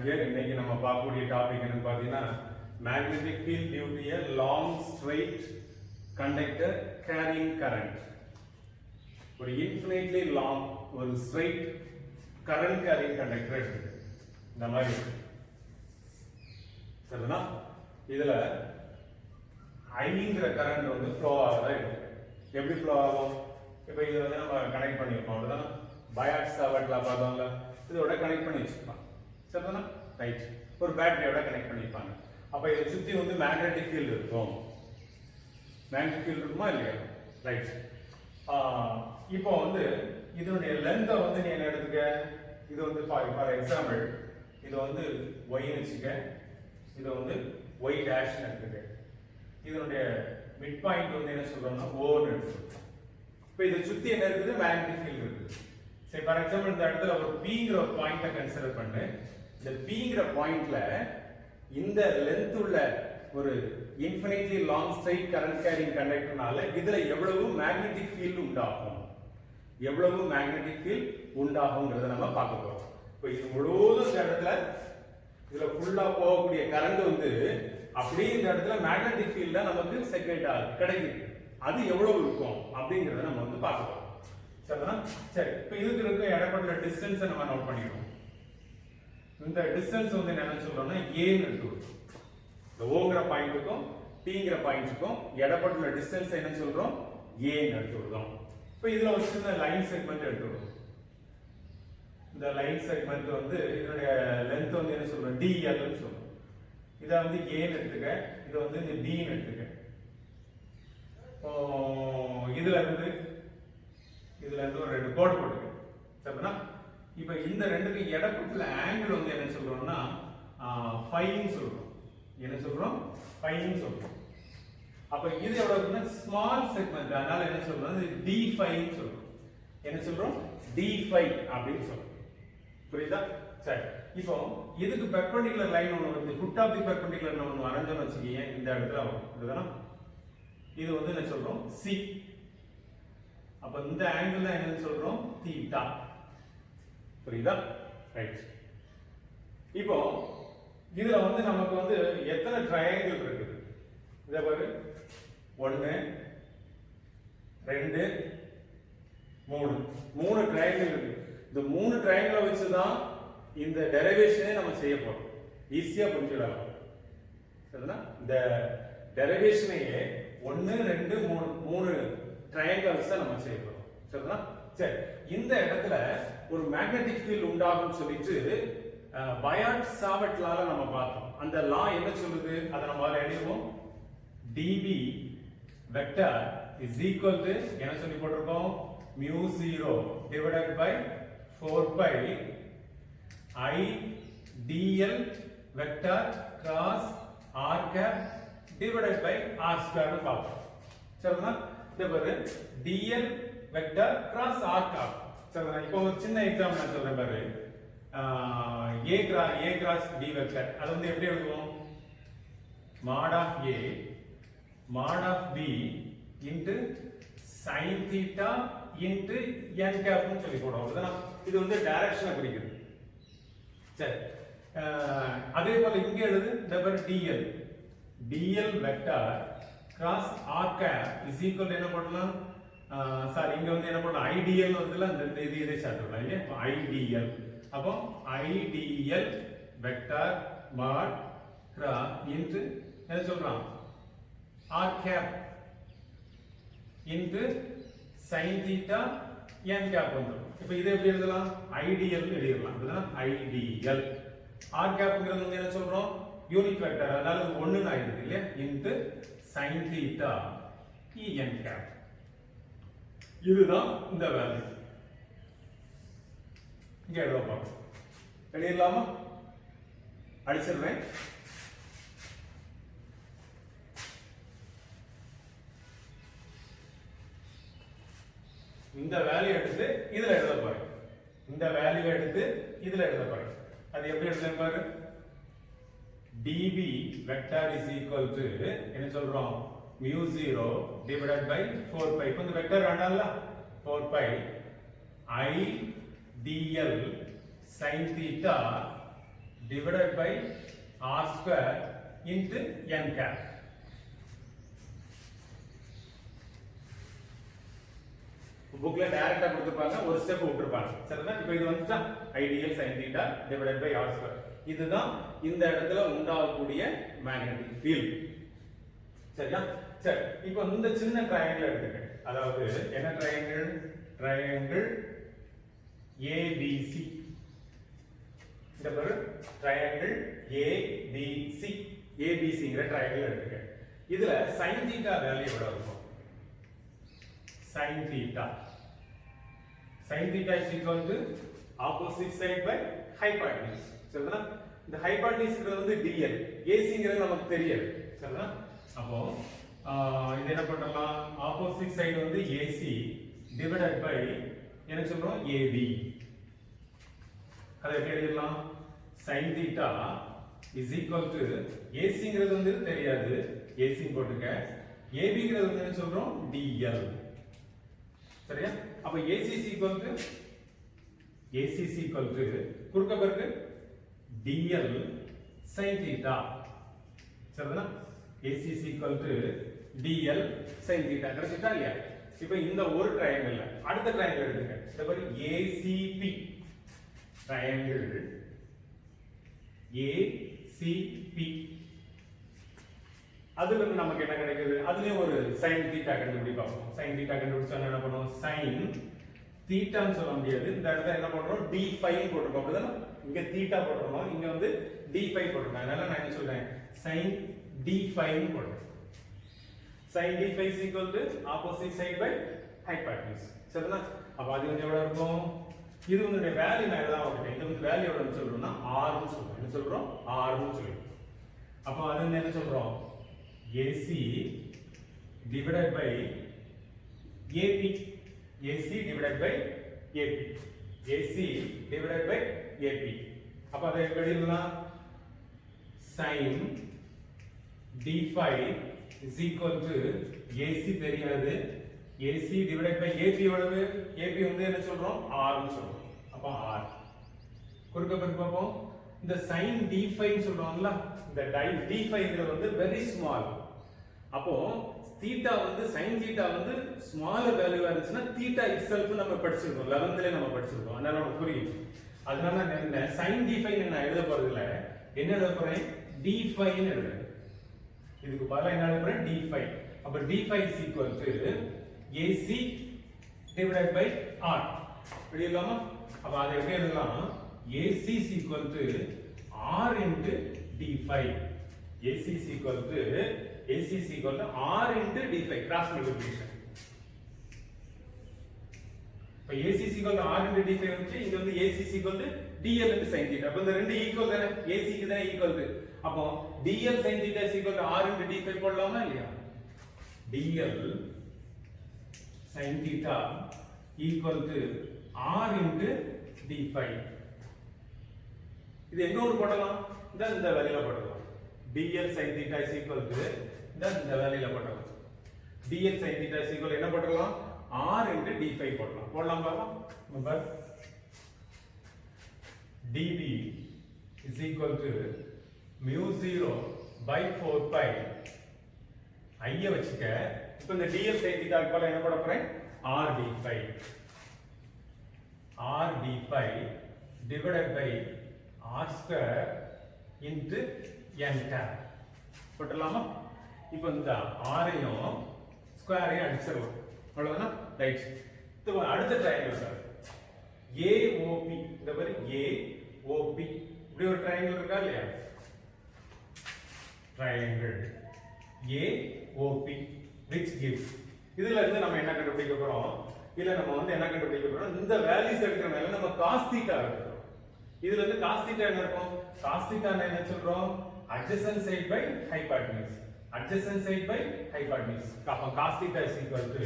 Dear, இன்னைக்கு நம்ம பார்க்கக்கூடிய டாபிக் என்னன்னு பார்த்தீங்கன்னா magnetic field due to a long straight conductor carrying current. ஒரு இன்ஃபினிட்லி லாங் ஒரு ஸ்ட்ரெயிட் கரண்ட் கேரியிங் கண்டக்டர் இருக்கு. இந்த மாதிரி சரிங்களா? இதுல ஐங்கிற கரண்ட் வந்து ஃப்ளோ ஆகதான் இருக்கு. எப்படி ஃப்ளோ ஆகும்? இப்போ இதை வந்து நம்ம கனெக்ட் பண்ணியிருப்போம். அப்படிதான் பயாட் சாவட்ல பார்த்தோம்ல, இதோட கனெக்ட் பண்ணி வச்சிருப்பாங்க. சரிதானா? ரைட். ஒரு பேட்டரியோட கனெக்ட் பண்ணியிருப்பாங்க. அப்போ இதை சுற்றி வந்து மேக்னெட்டிக் ஃபீல்டு இருக்கும். மேக்னெட்டிக் ஃபீல்டு இருக்குமா இல்லையா? ரைட். இப்போ வந்து இதனுடைய லென்த்தை வந்து நீ என்ன எடுத்துக்க? இது வந்து ஃபார் எக்ஸாம்பிள் இது வந்து ஒய்னு வச்சுக்க, இது வந்து ஒய் டேஷ்னு எடுத்துக்க. இதனுடைய மிட் பாயிண்ட் வந்து என்ன சொல்றோம்னா ஓன்னு எடுத்துக்கணும். இப்போ இதை சுற்றி என்ன இருக்குது? மேக்னெட்டிக் ஃபீல்டு இருக்குது. சரி, ஃபார் எக்ஸாம்பிள் இந்த இடத்துல ஒரு பிங்கிற ஒரு பாயிண்ட்டை கன்சிடர் பண்ணு. இந்த பிங்கிற பாயிண்ட்ல இந்த லென்த் உள்ள ஒரு infinitely long straight current carrying கண்டக்டர்னால இதுல எவ்வளவு மேக்னெட்டிக் ஃபீல்ட் உண்டாகும், எவ்வளவு மேக்னெட்டிக் ஃபீல்ட் உண்டாகும்ங்கறத நம்ம பார்க்க போறோம். இப்போ இது முழுவதும் இந்த இடத்துல இதுல ஃபுல்லா போகக்கூடிய கரண்ட் வந்து அப்படியே இந்த இடத்துல மேக்னெட்டிக் ஃபீல்டா நமக்கு செக்ரேட் ஆகுது, கிடைக்குது. அது எவ்வளவு இருக்கும் அப்படிங்கறத நம்ம வந்து பார்க்க போறோம். சரிதானா? சரி, இப்போ இதுக்கு இருக்க இடப்பட்ட டிஸ்டன்ஸை நம்ம நோட் பண்ணிடுவோம். இந்த டிஸ்டன்ஸ் வந்து என்ன சொல்றோம்னா ஏன்னு எடுத்துக்கிறோம். இந்த ஓங்கிற பாயிண்ட்டுக்கும் பிங்கிற பாயிண்ட்டுக்கும் இடப்பட்டுள்ள டிஸ்டன்ஸ் என்ன சொல்றோம்? ஏன்னு எடுத்துக்கிறோம். இப்போ இதுல ஒரு சின்ன லைன் செக்மெண்ட் எடுத்துக்கிறோம். இந்த லைன் செக்மெண்ட் வந்து இதனுடைய லென்த் வந்து என்ன சொல்றோம்? டிஎல்னு சொல்றோம். இதை வந்து ஏன்னு எடுத்துக்க, இதை வந்து இந்த டின்னு எடுத்துக்க. இதுல இருந்து ஒரு ரெண்டு கோடு போட்டுக்க. சரிங்களா? இப்போ இந்த ரெண்டுக்கு இடப்பட்டுள்ள ஆங்கிள் வந்து என்ன சொல்றோம்னா ஃபைன்னு சொல்றோம். என்ன சொல்றோம்? ஃபைன்னு சொல்றோம். அப்ப இது எவ்வளவுன்னா ஸ்மால் செக்மெண்ட், அதனால என்ன சொல்றோம்? d5 ன்னு சொல்றோம். என்ன சொல்றோம்? d5 அப்படின்னு சொல்றோம். புரியுதா? சரி, இப்போ இதுக்கு பெர்பெண்டிகுலர் லைன் ஒன்று வந்து ஃபுட் ஆஃப் தி பெர்பெண்டிகுலர் ஒன்று வரைஞ்சோம்னு வச்சுக்கீங்க. இந்த இடத்துல வரும். இதுதானா? இது வந்து என்ன சொல்றோம்? c. அப்ப இந்த ஆங்கிள் தான் என்னன்னு சொல்றோம்? தீட்டா. புரியுதா? ரைட். இப்போ இதுல வந்து நமக்கு வந்து எத்தனை ட்ரையாங்கிள் இருக்குது? இத பாரு, 1 2 3 3 ட்ரையாங்கிள் இருக்கு. இந்த 3 ட்ரையாங்கிளை வச்சு தான் இந்த டெரிவேஷனே நம்ம செய்ய போறோம். ஈஸியா புரிஞ்சுடலாம். சரிங்களா? இந்த டெரிவேஷனையே 1 2 3 ட்ரையாங்கிள்ஸ் தான் நம்ம செய்ய போறோம். சரிங்களா? சரி, இந்த இடத்துல ஒரு மேக்னெட்டிக் ஃபீல்ட் உண்டாகும்னு சொல்லிட்டு பயாட் சாவர்ட் லால நம்ம பார்த்தோம். அந்த லா என்ன சொல்லுது? அதை நம்ம எழுதுவோம். dB vector is equal to என்ன சொல்லி போட்டிருக்கோம்? mu 0 divided by 4 pi I dl vector cross r cap divided by r square னு பார்த்தோம். சரிங்களா? இந்த பாரு, dl vector cross r cap. சரிங்களா? இப்போ ஒரு சின்ன எக்ஸாம்பிள் நான் சொல்றேன் பாரு. a cross b வெக்டர் அது வந்து எப்படி எழுதுவோம்? mod of a mod of b into sin theta into n cap னு சொல்லி போடுவோம். அதுதான் இது வந்து டைரக்ஷனை குறிக்குது. சரி, அதே போல இங்க எழுது. இந்த பாரு dl vector cross r cap is equal to என்ன பண்ணலாம்? சாரி, இங்க வந்து என்ன பண்ணலாம்? ஐடியல் வந்துல இந்த இதை சேர்த்துடலாம் இல்லையா? ஐடியல். அப்போ ideal vector mod cross into என்ன சொல்றான்? R cap into sin θ n cap வந்துடும். இப்போ இதை எப்படி எழுதலாம்? ஐடியல் எழுதலாம். இதுதான் ஐடியல். ஆர் கேப்ங்கிறது வந்து என்ன சொல்றோம்? யூனிட் வெக்டர், அதனால அது 1 ன்னு ஆயிடுது இல்லையா? Into sin θ en cap. இதுதான் இந்த வேல்யூ. இங்க எழுதப்பா, எழுதலாமா? அடிச்சிடுறேன். இந்த வேல்யூ எடுத்து இதுல எழுத போறேன். இந்த வேல்யூ எடுத்து இதுல எழுத போறேன். அது எப்படி எழுதுறேன் பாரு. dB vector is equal to என்ன சொல்றோம்? mu 0 divided by 4 pi. இப்போ இந்த vector வேண்டாம்ல? 4 pi I dl sin theta divided by r square into n cap. புக்ல டைரக்டா கொடுத்திருப்பாங்க, ஒரு ஸ்டெப் விட்டுருப்பாங்க. சரிதான்? இப்போ இது வந்துட்டா ideal sin theta divided by r square. இதுதான் இந்த இடத்துல உண்டாகக்கூடிய மேக்னெட்டிக் ஃபீல்ட். சரியா? சரி, இப்போ இந்த சின்ன ட்ரையாங்கிள் எடுத்துக்க. அதாவது என்ன ட்ரையாங்கிள்? Triangle ABC. இந்த பாரு, ட்ரையாங்கிள் ABC. ABCங்கிற ட்ரையாங்கிள் எடுத்துக்க. இதுல sin theta வேல்யூ எவ்வளவு இருக்கும்? sin theta. Sin theta is equal to opposite side by hypotenuse. சரிதா? இந்த hypotenuse வந்து dl, AC நமக்கு தெரியாது. சரிதா? அப்போ இது என்ன பண்ணலாம்? opposite side வந்து AC divided by என்ன சொல்றோம்? AB. அதை எப்படி எழுதலாம்? sin theta is equal to AC வந்து தெரியாது, AC போட்டுக்க. AB வந்து என்ன சொல்றோம்? dl. சரியா? அப்ப AC is equal to குறுக்க பெருக்கு dl sin theta. சரிதானா? AC is equal to dl sin theta. கிடைச்சிட்டா இல்லையா? இப்போ இந்த ஒரு ட்ரையாங்கிள்ல அடுத்த ட்ரையாங்கிள் எடுத்துக்க. இந்த மாதிரி ACP ட்ரையாங்கிள் ACP. அதுல இருந்து நமக்கு என்ன கிடைக்குது? அதுலயே ஒரு sin theta கண்டுபிடி பார்ப்போம். sin theta கண்டுபிடிச்சா என்ன பண்ணுவோம்? sin theta ன்னு சொல்ல முடியாது. இந்த இடத்துல என்ன பண்றோம்? d phi போட்டுறோம். அப்படிதானே? இங்க theta போட்டுறோம், இங்க வந்து d phi போட்டுறோம். அதனால நான் என்ன சொல்றேன்? sin d phi ன்னு போடுறேன். sin d phi is equal to opposite side by hypotenuse. சரிதானா? அப்ப அது வந்து எவ்வளவு இருக்கும்? இது வந்து வேல்யூ நான் எழுதாம விட்டுட்டேன். இது வந்து வேல்யூ எவ்வளவுன்னு சொல்றோம்னா r ன்னு சொல்றோம். என்ன சொல்றோம்? r ன்னு சொல்றோம். அப்ப அது வந்து என்ன சொல்றோம்? AC divided by AP. AC divided by AP. AC divided by AP. அப்ப அதை எப்படி எழுதலாம்? sin d phi is equal to AC தெரியாது, AC divided by AP எவ்வளவு? AP வந்து என்ன சொல்றோம்? R ன்னு சொல்றோம். அப்ப R. குறுக்க பெருக்கு பார்ப்போம். இந்த sin d phi ன்னு சொல்றோம்ல, இந்த d phi வந்து very small. அப்போ theta வந்து sin theta வந்து smaller value இருந்துச்சுன்னா theta itself நம்ம படிச்சிருக்கோம், 11th நம்ம படிச்சிருக்கோம். அதனால நமக்கு புரியும். அதனால நான் என்ன sin d phi நான் எழுத போறது இல்ல, என்ன எழுத போறேன்? d phi ன்னு எழுதுறேன். இதுக்கு பதிலா என்ன எழுத போறேன்? d phi. அப்ப d phi is equal to AC divided by R. எழுதலாமா? அப்ப அதை எப்படி எழுதலாம்? AC is equal to R into d phi. AC is equal to R into d phi, cross multiplication. இப்ப AC is equal to R into d phi வந்து இங்க வந்து AC is equal to dl into sin theta. அப்ப இந்த ரெண்டு equal தானே? AC க்கு தானே ஈக்குவல். அப்போ dl sin theta is equal to R into d phi போடலாமா இல்லையா? dl sin theta equal to R into d phi. இது எங்க ஒரு போடலாம்? இந்த வேல்யூல போடலாம். dl sin theta is equal to இந்த வேல்யூல போடலாம். dl sin theta is equal என்ன போடலாம்? R into d phi போடலாம். போடலாம் பாப்போம். Number dv is equal to mu 0 by 4 pi ஐய வச்சுக்க. இப்போ இந்த dl sin theta க்கு பதிலா என்ன போட போறேன்? R d phi. R d phi divided by R square into n cap. போடலாமா? இப்போ இந்த r ஐயும் ஸ்கொயரையும் அடிச்சிரலாம். அவ்வளவுதானா? ரைட். இப்போ அடுத்த ட்ரையாங்கிள் சார். AOP. இந்த மாதிரி AOP. இப்படி ஒரு ட்ரையாங்கிள் இருக்கா இல்லையா? Triangle AOP which gives. இதுல இருந்து நம்ம என்ன கண்டுபிடிக்க போறோம்? இல்ல நம்ம வந்து என்ன கண்டுபிடிக்க போறோம்? இந்த வேல்யூஸ் எடுக்கறனால நம்ம cos theta எடுக்கிறோம். இதுல இருந்து cos theta என்ன இருக்கும்? cos theta என்ன சொல்றோம்? adjacent side by hypotenuse. Adjacent side by hypotenuse. அப்ப cos theta is equal to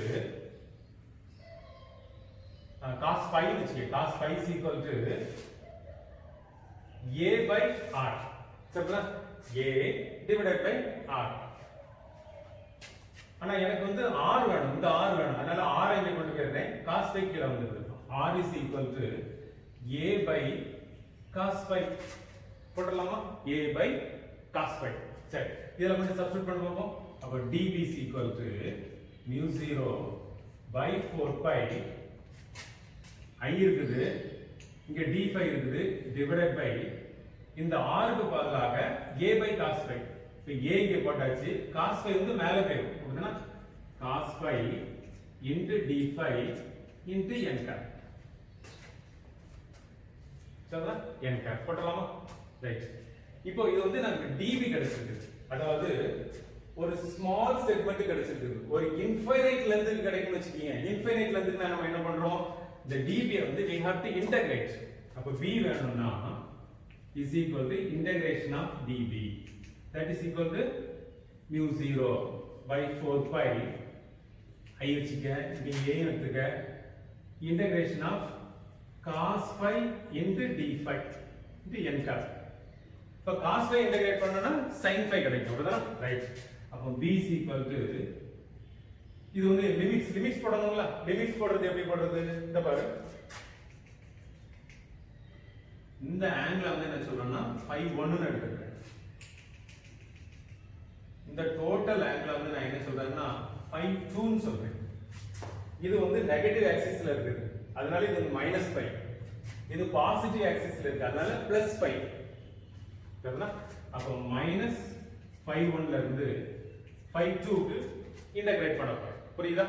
cos phi வச்சுக்கே. cos phi is equal to a by r. சரிங்களா? a divided by r. ஆனா எனக்கு வந்து r வேணும், இந்த r வேணும். அதனால r ஐ இங்க கொண்டு போறேன். cos phi கீழ வந்துருது. r is equal to a by cos phi. போட்டுடலாமா a by cos phi சரி இதெல்லாம் கொஞ்சம் சப்ஸ்டிட்யூட் பண்ண பார்ப்போம் அப்ப dv is equal to mu 0 by 4 pi I இருக்குது இங்க d phi இருக்குது divided by இந்த r க்கு பதிலாக a by cos phi இப்ப a இங்க போட்டாச்சு cos phi வந்து மேலே போயிடும் அப்படினா cos phi into d phi into n cap சரிங்களா n cap போடலாமா ரைட் இப்போ இது வந்து நமக்கு dv கிடைச்சிருக்கு அதாவது ஒரு ஸ்மால் செக்மெண்ட் கிடைச்சிருக்கு ஒரு இன்ஃபைனைட் லெந்த் கிடைக்கும்னு வெச்சுக்கீங்க இன்ஃபைனைட் லெந்த்க்கு நாம என்ன பண்றோம் இந்த dv வந்து we have to integrate அப்ப b வேணும்னா is equal to integration of dv that is equal to mu 0 by 4 pi I வச்சுக்க இங்க a எடுத்துக்க integration of cos phi into d phi into n cap இப்ப cos phi integrate பண்ணனும்னா sin phi கிடைக்கும் அப்படிதான் right அப்ப b is equal to இது வந்து லிமிட்ஸ் போடணும்ல லிமிட்ஸ் போடுறது எப்படி போடுறது இந்த பாரு இந்த ஆங்கிள் வந்து என்ன சொல்றேன்னா phi 1 ன்னு எடுத்துக்கிறேன் இந்த டோட்டல் ஆங்கிள் வந்து நான் என்ன சொல்றேன்னா phi 2 ன்னு சொல்றேன் இது வந்து நெகட்டிவ் ஆக்சிஸ்ல இருக்குது அதனால இது மைனஸ் phi இது பாசிட்டிவ் ஆக்சிஸ்ல இருக்கு அதனால பிளஸ் phi சரிங்களா அப்ப மைனஸ் phi 1 ல இருந்து phi 2 க்கு இன்டகிரேட் பண்ண போறோம் புரியுதா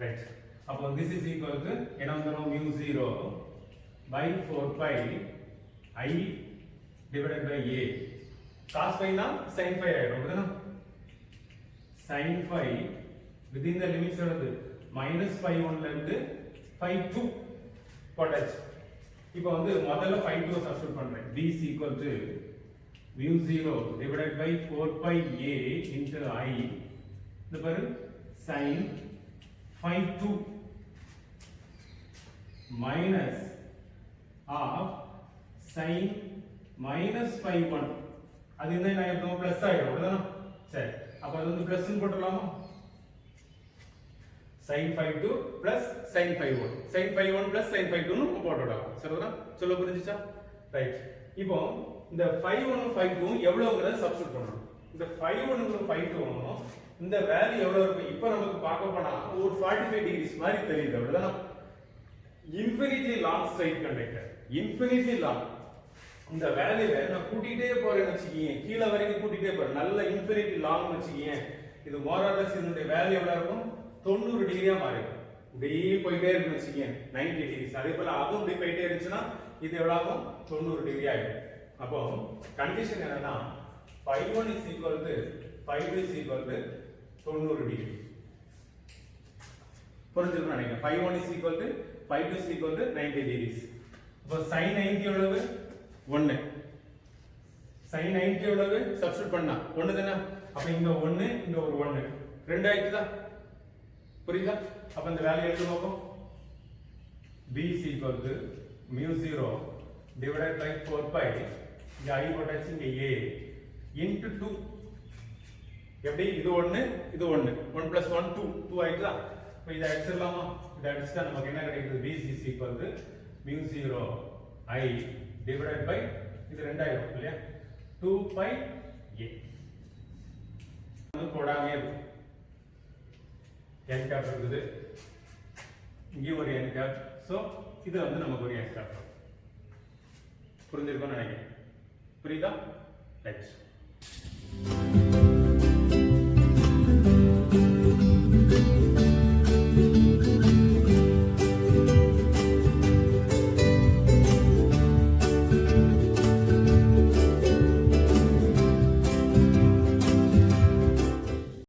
ரைட் அப்போ this is equal to என்ன வந்துரும் mu 0 by 4 pi I divided by a cos phi னா sin phi ஆயிடும் அப்படிதானே sin phi within the limits வருது minus phi 1 ல இருந்து phi 2 போட்டாச்சு இப்போ வந்து முதல்ல phi 2 சப்ஸ்டிட்யூட் பண்றேன் b is equal to mu 0 divided by 4 pi a into I இந்த பாரு sin phi 2 minus of sin minus phi 1 அது என்ன ஆயிடும் பிளஸ் ஆயிடும் அப்படிதானே சரி அப்ப அது வந்து பிளஸ் ன்னு போட்டுடலாமா sin phi 2 plus sin phi 1 sin phi 1 plus sin phi 2 ன்னு போட்டுடலாம் சரிதானா சொல்ல புரிஞ்சுச்சா ரைட் இப்போ இந்த phi 1 phi 2 எவ்வளவுங்கறத சப்ஸ்டிட்யூட் பண்ணனும் இந்த phi 1 க்கு phi 2 இந்த வேல்யூ எவ்வளவு இருக்கும் இப்போ நமக்கு பார்க்க போனா ஒரு 45 டிகிரிஸ் மாதிரி தெரியுது அப்படிதானே infinitely long straight conductor infinitely long இந்த வேல்யூவை நான் கூட்டிட்டே போறேன்னு வெச்சீங்க கீழ வரைக்கும் கூட்டிட்டே போறேன் நல்ல இன்ஃபினிட்லி லாங் வெச்சீங்க இது மோர் ஆர் லெஸ் இதனுடைய வேல்யூ எவ்வளவு இருக்கும் 90 டிகிரியா மாறிடும் இப்படியே போயிட்டே இருக்குன்னு வெச்சீங்க 90 டிகிரிஸ் அதே போல அதுவும் இப்படி போயிட்டே இருந்துச்சுன்னா இது எவ்வளவு ஆகும் 90 டிகிரி ஆயிடும் அப்போ கண்டிஷன் என்னன்னா phi 1 is equal to phi 2 is equal to 90 degree புரிஞ்சுக்கணும் நினைக்கிறேன் phi 1 is equal to phi 2 is equal to 90 degrees அப்ப sin 90 எவ்வளவு 1 sin 90 எவ்வளவு சப்ஸ்டிட்யூட் பண்ணா 1 தானே அப்ப இங்க 1 இங்க ஒரு 1 ரெண்டு ஆயிடுதா புரியுதா அப்ப இந்த வேல்யூ எடுத்து பார்ப்போம் b is equal to mu 0 divided by 4 pi இங்க I போட்டாச்சு இங்க a into 2 எப்படி இது 1 இது 1 1 plus 1 2 2 ஆயிடுதா இப்போ இத அடிச்சிரலாமா இத அடிச்சா நமக்கு என்ன கிடைக்குது b is equal to mu 0 I divided by இது ரெண்டு ஆயிடும் இல்லையா 2 pi a அது போடாமே இருக்கு n cap இருக்குது இங்க ஒரு n cap சோ இது வந்து நமக்கு ஒரு n cap புரிஞ்சிருக்கும்னு நினைக்கிறேன் புரியுதா ரைட்